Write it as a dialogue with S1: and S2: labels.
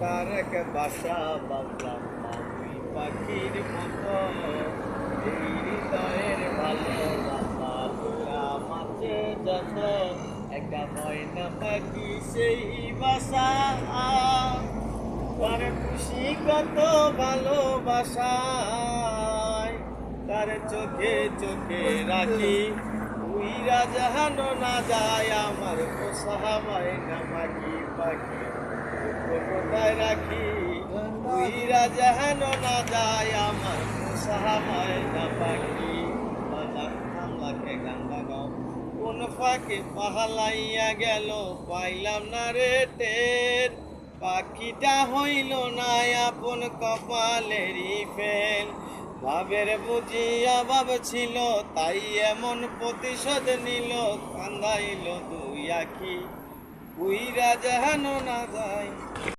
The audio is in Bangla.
S1: তার এক বাসা বাঁধলাম আমি পাখির মতো, এই হৃদয়ের ভালোবাসা তোরা মাঝে যত, একটা ময়না পাখি সেই বাসা, তার খুশি কত ভালোবাসায়, তার চোখে চোখে রাখি উইরা জাহানো না যায় আমার পোষা ময়না পাখি পাখি, কোথায় রাখি উইরা জাহানো না যায় আমার পোষা ময়না পাখি। আমলাকে গান্দা গাও কোন ফাঁকে পাহালাইয়া গেল পাইলাম না রে টের, পাখিটা হইল না আপন কপালেরই ফেল, ভাবের বুঝিয়া ভাব ছিল তাই এমন প্রতিশোধ নিল, কান্দাইল দুই আখি উইরা যেন না যায়।